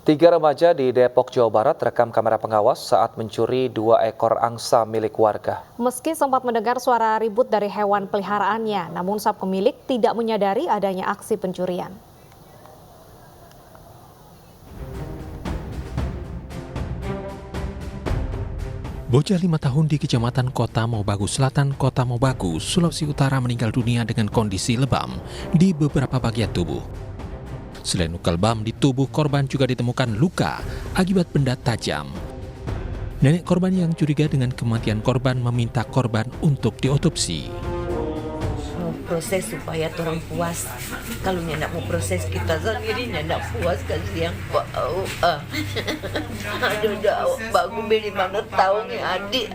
3 remaja di Depok, Jawa Barat terekam kamera pengawas saat mencuri 2 ekor angsa milik warga. Meski sempat mendengar suara ribut dari hewan peliharaannya, namun sang pemilik tidak menyadari adanya aksi pencurian. Bocah 5 tahun di Kecamatan Kota Mobagu Selatan, Kota Mobagu, Sulawesi Utara meninggal dunia dengan kondisi lebam di beberapa bagian tubuh. Selain luka lebam di tubuh korban juga ditemukan luka akibat benda tajam. Nenek korban yang curiga dengan kematian korban meminta korban untuk diotopsi. Proses supaya orang puas. Kalau nyak mau proses kita sendiri nyak puas kasihan bau. Aduh, bagus beli 5 tahun nih adik.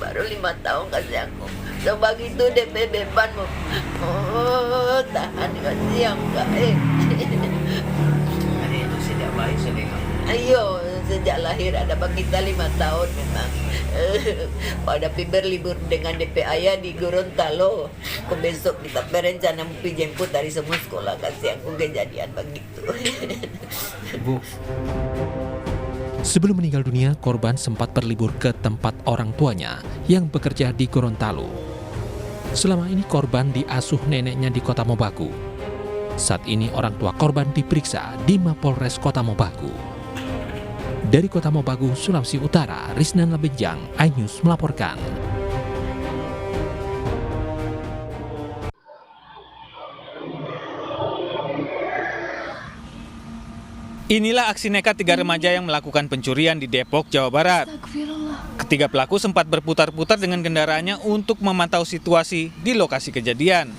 Baru 5 tahun kasihan aku. So begitu DP beban mau. Tahan kasihan enggak Adik itu sejak bayi sudah. Ayo, sejak lahir ada bagi kita 5 tahun memang. Pada berlibur dengan DP ayah di Gorontalo. Besok kita berencana mau jemput dari semua sekolah kasih aku kejadian begitu. Bu. Sebelum meninggal dunia, korban sempat berlibur ke tempat orang tuanya yang bekerja di Gorontalo. Selama ini korban diasuh neneknya di Kota Mobagu. Saat ini orang tua korban diperiksa di Mapolres Kota Mobagu. Dari Kota Mobagu, Sulawesi Utara, Risnan Labejang, iNews melaporkan. Inilah aksi nekat 3 remaja yang melakukan pencurian di Depok, Jawa Barat. Ketiga pelaku sempat berputar-putar dengan kendaraannya untuk memantau situasi di lokasi kejadian.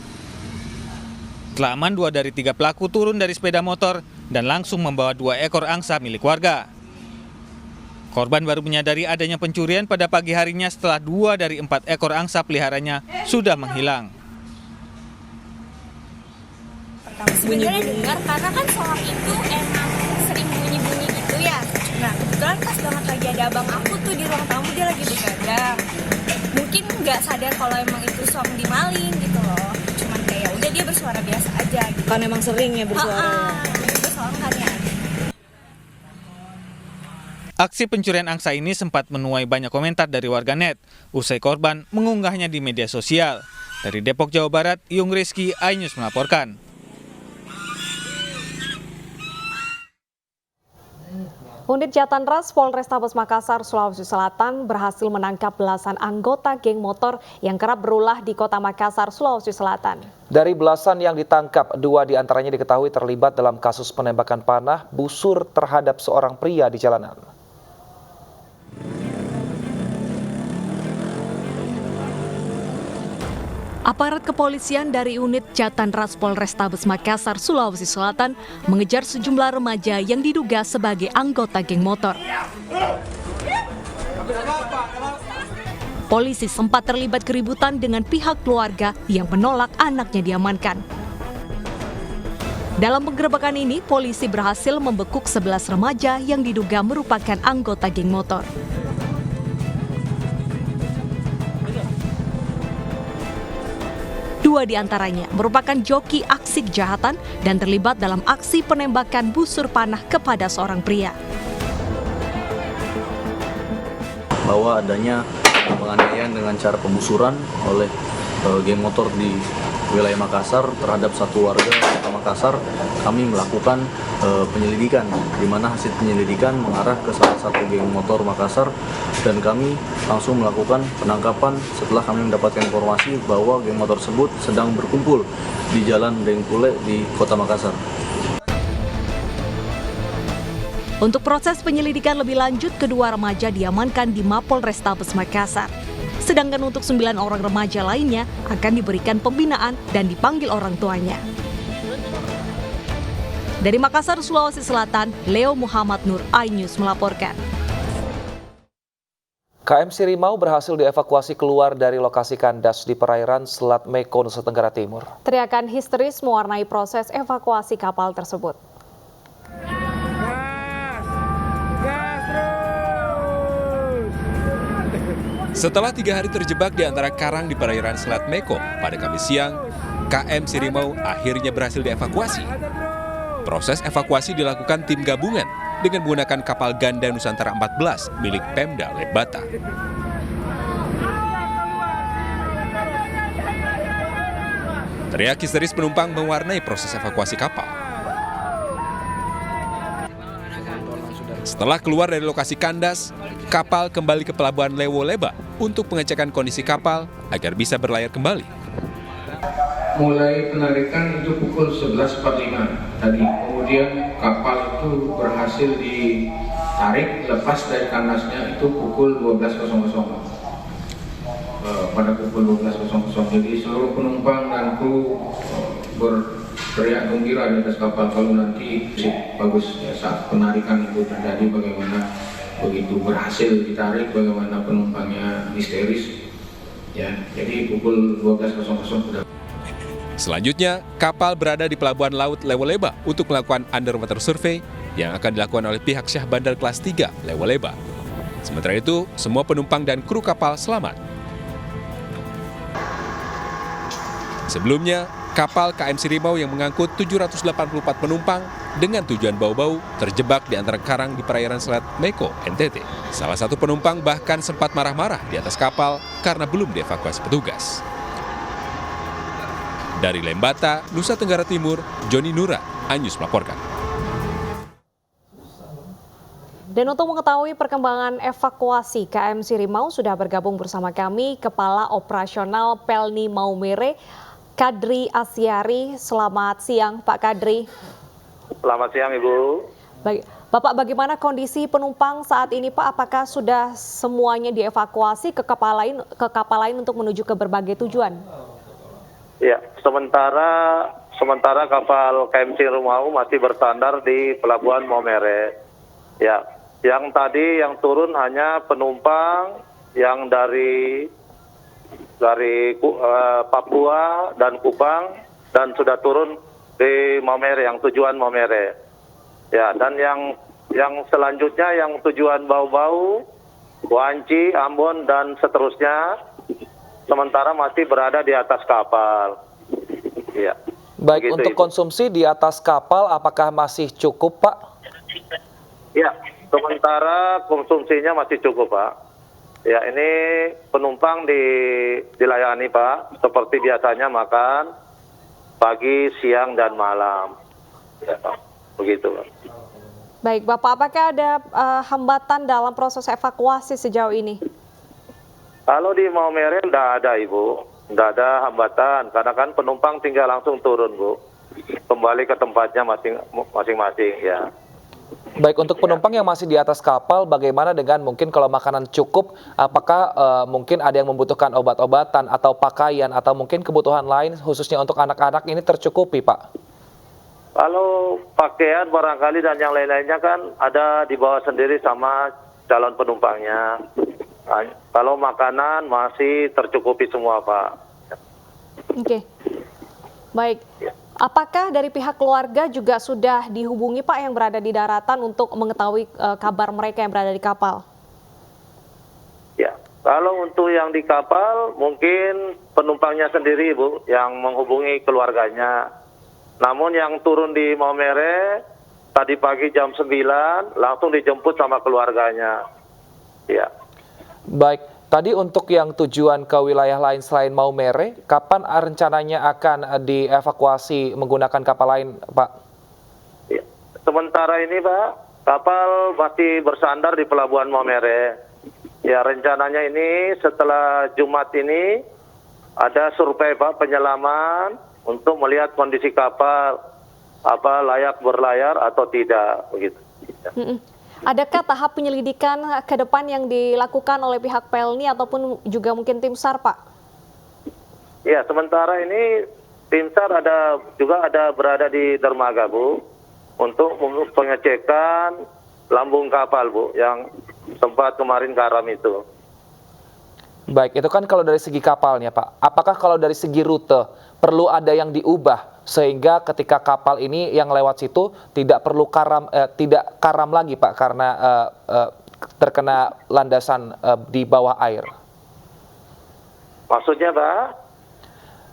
Setelah aman, 2 dari 3 pelaku turun dari sepeda motor dan langsung membawa 2 ekor angsa milik warga. Korban baru menyadari adanya pencurian pada pagi harinya setelah 2 dari 4 ekor angsa peliharanya sudah menghilang. Sebenarnya dengar karena kan soal itu emang sering bunyi-bunyi gitu ya. Nah kebetulan pas banget lagi ada abang aku tuh di ruang tamu, dia lagi begadang. Mungkin nggak sadar kalau emang itu suami dimaling gitu loh. Cuman kayak udah dia bersuara biasa aja gitu. Kan emang sering ya bersuara. Bersuara kan ya. Aksi pencurian angsa ini sempat menuai banyak komentar dari warganet usai korban mengunggahnya di media sosial. Dari Depok, Jawa Barat, Yung Rizky, iNews melaporkan. Unit Jatanras Polrestabes Makassar, Sulawesi Selatan berhasil menangkap belasan anggota geng motor yang kerap berulah di Kota Makassar, Sulawesi Selatan. Dari belasan yang ditangkap, 2 diantaranya diketahui terlibat dalam kasus penembakan panah busur terhadap seorang pria di jalanan. Aparat kepolisian dari unit Jatanras Polrestabes Makassar, Sulawesi Selatan mengejar sejumlah remaja yang diduga sebagai anggota geng motor. Polisi sempat terlibat keributan dengan pihak keluarga yang menolak anaknya diamankan. Dalam penggerebekan ini, polisi berhasil membekuk 11 remaja yang diduga merupakan anggota geng motor. Dua diantaranya merupakan joki aksi kejahatan dan terlibat dalam aksi penembakan busur panah kepada seorang pria. Bahwa adanya penganiayaan dengan cara pembusuran oleh geng motor di wilayah Makassar terhadap satu warga Kota Makassar, kami melakukan penyelidikan, di mana hasil penyelidikan mengarah ke salah satu geng motor Makassar dan kami langsung melakukan penangkapan setelah kami mendapatkan informasi bahwa geng motor tersebut sedang berkumpul di Jalan Dengkule di Kota Makassar. Untuk proses penyelidikan lebih lanjut, kedua remaja diamankan di Mapolrestabes Makassar. Sedangkan untuk 9 orang remaja lainnya akan diberikan pembinaan dan dipanggil orang tuanya. Dari Makassar, Sulawesi Selatan, Leo Muhammad Nur, iNews melaporkan. KM Sirimau berhasil dievakuasi keluar dari lokasi kandas di perairan Selat Meko, Nusa Tenggara Timur. Teriakan histeris mewarnai proses evakuasi kapal tersebut. Setelah 3 hari terjebak di antara karang di perairan Selat Meko pada Kamis siang, KM Sirimau akhirnya berhasil dievakuasi. Proses evakuasi dilakukan tim gabungan dengan menggunakan kapal ganda Nusantara 14 milik Pemda Lembata. Teriak histeris penumpang mewarnai proses evakuasi kapal. Setelah keluar dari lokasi kandas, kapal kembali ke pelabuhan Lewo Leba untuk pengecekan kondisi kapal agar bisa berlayar kembali. Mulai penarikan itu pukul 11.45 tadi. Kemudian kapal itu berhasil ditarik lepas dari kandasnya itu pukul 12.00. Pada pukul 12.00. Jadi seluruh penumpang dan kru berteriak gembira di atas kapal. Kalau nanti bagus ya, saat penarikan itu terjadi bagaimana begitu berhasil ditarik, bagaimana penumpangnya histeris. Ya, jadi pukul 12.00 sudah. Selanjutnya, kapal berada di pelabuhan laut Lewo Leba untuk melakukan underwater survey yang akan dilakukan oleh pihak Syah Bandar kelas 3 Lewo Leba. Sementara itu, semua penumpang dan kru kapal selamat. Sebelumnya, kapal KM Sirimau yang mengangkut 784 penumpang dengan tujuan Bau-Bau terjebak di antara karang di perairan Selat Meko, NTT. Salah satu penumpang bahkan sempat marah-marah di atas kapal karena belum dievakuasi petugas. Dari Lembata, Nusa Tenggara Timur, Joni Nura, Anyus melaporkan. Dan untuk mengetahui perkembangan evakuasi KM Sirimau sudah bergabung bersama kami Kepala Operasional Pelni Maumere, Kadri Asyari. Selamat siang Pak Kadri. Selamat siang Ibu. Baik, Bapak, bagaimana kondisi penumpang saat ini Pak? Apakah sudah semuanya dievakuasi ke kapal lain untuk menuju ke berbagai tujuan? Ya, sementara kapal KM Sirimau masih bersandar di Pelabuhan Maumere. Ya, yang tadi yang turun hanya penumpang yang dari Papua dan Kupang dan sudah turun di Maumere, yang tujuan Maumere. Ya, dan yang selanjutnya yang tujuan Bau-Bau, Wanci, Ambon dan seterusnya sementara masih berada di atas kapal. Ya. Baik, begitu, untuk Ibu. konsumsi di atas kapal apakah masih cukup, Pak? Ya, sementara konsumsinya masih cukup, Pak. Ya, ini penumpang dilayani, Pak, seperti biasanya makan pagi, siang, dan malam. Ya, Pak. Begitu, Pak. Baik, Bapak, apakah ada hambatan dalam proses evakuasi sejauh ini? Kalau di Maumere tidak ada, Ibu. Tidak ada hambatan, karena kan penumpang tinggal langsung turun, Bu. Kembali ke tempatnya masing-masing, ya. Baik, untuk penumpang yang masih di atas kapal, bagaimana dengan mungkin kalau makanan cukup, apakah mungkin ada yang membutuhkan obat-obatan atau pakaian atau mungkin kebutuhan lain khususnya untuk anak-anak ini tercukupi, Pak? Kalau pakaian barangkali dan yang lain-lainnya kan ada dibawa sendiri sama calon penumpangnya. Nah, kalau makanan masih tercukupi semua, Pak. Oke, baik. Apakah dari pihak keluarga juga sudah dihubungi Pak yang berada di daratan untuk mengetahui kabar mereka yang berada di kapal? Ya, kalau untuk yang di kapal mungkin penumpangnya sendiri, Bu, yang menghubungi keluarganya. Namun yang turun di Maumere tadi pagi jam 9 langsung dijemput sama keluarganya. Ya. Baik, tadi untuk yang tujuan ke wilayah lain selain Maumere, kapan rencananya akan dievakuasi menggunakan kapal lain, Pak? Ya. Sementara ini, Pak, kapal masih bersandar di Pelabuhan Maumere. Ya, rencananya ini setelah Jumat ini ada survei, Pak, penyelaman untuk melihat kondisi kapal, apa layak berlayar atau tidak, begitu. Ya. Adakah tahap penyelidikan ke depan yang dilakukan oleh pihak Pelni ataupun juga mungkin tim SAR, Pak? Ya, sementara ini tim SAR juga ada berada di dermaga, Bu, untuk pengecekan lambung kapal, Bu, yang sempat kemarin karam itu. Baik, itu kan kalau dari segi kapalnya, Pak. Apakah kalau dari segi rute perlu ada yang diubah sehingga ketika kapal ini yang lewat situ tidak perlu karam lagi, Pak, karena terkena landasan di bawah air? Maksudnya, Pak?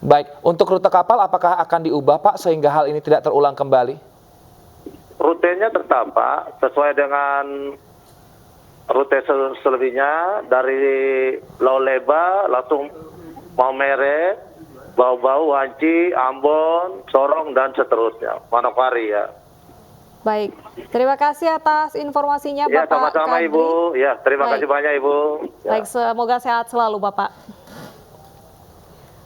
Baik, untuk rute kapal apakah akan diubah, Pak, sehingga hal ini tidak terulang kembali? rutenya tetap Pak, sesuai dengan rute selebihnya dari Lauleba langsung Maumere, Bau-Bau, Wanci, Ambon, Sorong dan seterusnya, Manokwari ya. Baik, terima kasih atas informasinya Ya, Bapak sama-sama Kadri. Ibu. Ya, terima Baik. kasih banyak Ibu. Ya. Baik, semoga sehat selalu Bapak.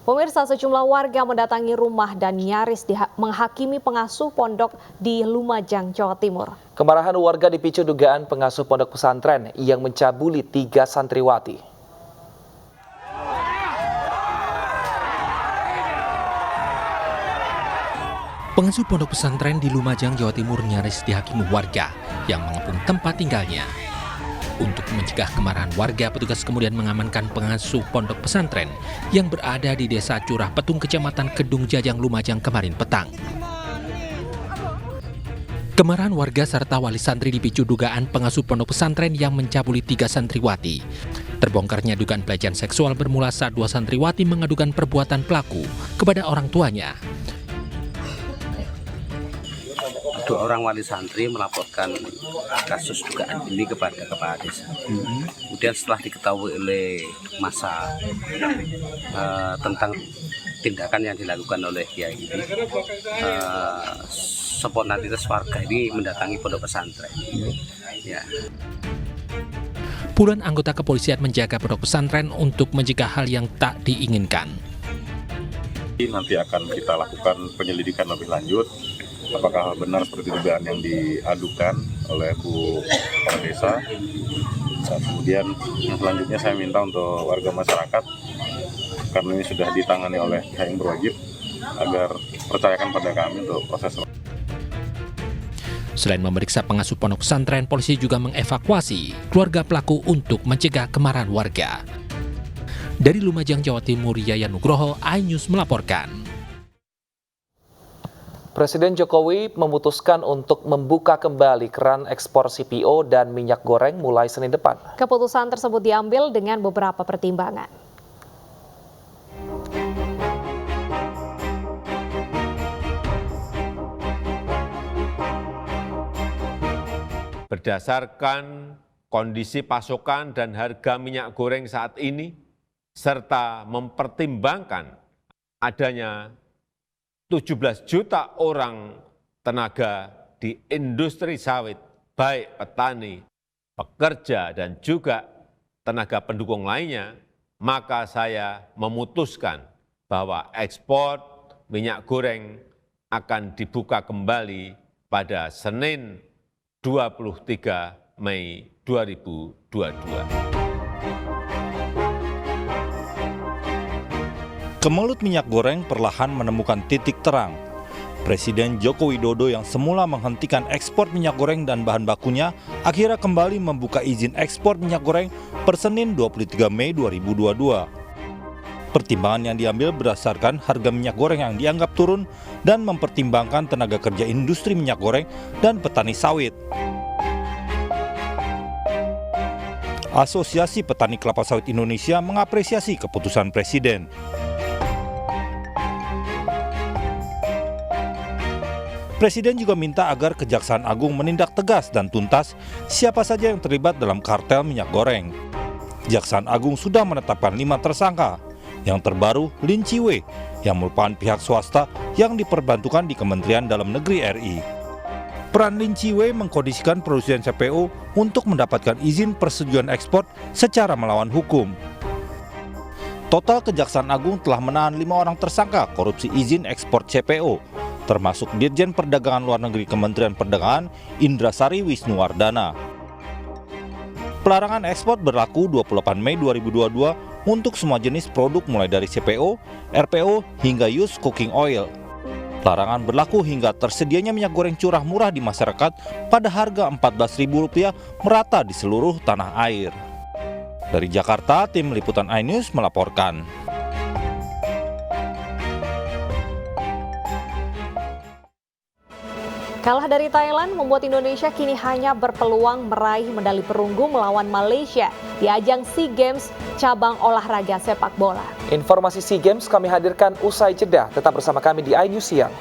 Pemirsa, sejumlah warga mendatangi rumah dan nyaris menghakimi pengasuh pondok di Lumajang, Jawa Timur. Kemarahan warga dipicu dugaan pengasuh pondok pesantren yang mencabuli 3 santriwati. Pengasuh pondok pesantren di Lumajang, Jawa Timur nyaris dihakimi warga yang mengepung tempat tinggalnya. Untuk mencegah kemarahan warga, petugas kemudian mengamankan pengasuh pondok pesantren yang berada di Desa Curah Petung, Kecamatan Kedung Jajang, Lumajang kemarin petang. Kemarahan warga serta wali santri dipicu dugaan pengasuh pondok pesantren yang mencabuli 3 santriwati. Terbongkarnya dugaan pelecehan seksual bermula saat 2 santriwati mengadukan perbuatan pelaku kepada orang tuanya. 2 orang wali santri melaporkan kasus dugaan ini kepada kepala desa. Kemudian setelah diketahui oleh massa tentang tindakan yang dilakukan oleh kiai ini, spontanitas warga ini mendatangi pondok pesantren. Ya. Puluhan anggota kepolisian menjaga pondok pesantren untuk mencegah hal yang tak diinginkan. Nanti akan kita lakukan penyelidikan lebih lanjut. Apakah benar seperti dugaan yang diadukan oleh Bu Kepala Desa. Dan kemudian yang selanjutnya saya minta untuk warga masyarakat, karena ini sudah ditangani oleh pihak yang berwajib, agar percayakan pada kami untuk proses. Selain memeriksa pengasuh pondok pesantren, polisi juga mengevakuasi keluarga pelaku untuk mencegah kemarahan warga. Dari Lumajang, Jawa Timur, Yayan Nugroho, iNews melaporkan. Presiden Jokowi memutuskan untuk membuka kembali keran ekspor CPO dan minyak goreng mulai Senin depan. Keputusan tersebut diambil dengan beberapa pertimbangan. Berdasarkan kondisi pasokan dan harga minyak goreng saat ini, serta mempertimbangkan adanya 17 juta orang tenaga di industri sawit, baik petani, pekerja, dan juga tenaga pendukung lainnya, maka saya memutuskan bahwa ekspor minyak goreng akan dibuka kembali pada Senin 23 Mei 2022. Kemelut minyak goreng perlahan menemukan titik terang. Presiden Joko Widodo yang semula menghentikan ekspor minyak goreng dan bahan bakunya akhirnya kembali membuka izin ekspor minyak goreng per Senin 23 Mei 2022. Pertimbangan yang diambil berdasarkan harga minyak goreng yang dianggap turun dan mempertimbangkan tenaga kerja industri minyak goreng dan petani sawit. Asosiasi Petani Kelapa Sawit Indonesia mengapresiasi keputusan Presiden. Presiden juga minta agar Kejaksaan Agung menindak tegas dan tuntas siapa saja yang terlibat dalam kartel minyak goreng. Kejaksaan Agung sudah menetapkan 5 tersangka. Yang terbaru, Lin Chiwe, yang merupakan pihak swasta yang diperbantukan di Kementerian Dalam Negeri RI. Peran Lin Chiwe mengkondisikan produsen CPO untuk mendapatkan izin persetujuan ekspor secara melawan hukum. Total Kejaksaan Agung telah menahan 5 orang tersangka korupsi izin ekspor CPO, termasuk Dirjen Perdagangan Luar Negeri Kementerian Perdagangan Indrasari Wisnuwardana. Pelarangan ekspor berlaku 28 Mei 2022 untuk semua jenis produk mulai dari CPO, RPO, hingga used cooking oil. Larangan berlaku hingga tersedianya minyak goreng curah murah di masyarakat pada harga Rp14.000 merata di seluruh tanah air. Dari Jakarta, tim liputan iNews melaporkan. Kalah dari Thailand membuat Indonesia kini hanya berpeluang meraih medali perunggu melawan Malaysia di ajang SEA Games cabang olahraga sepak bola. Informasi SEA Games kami hadirkan usai jeda. Tetap bersama kami di iNews Siang.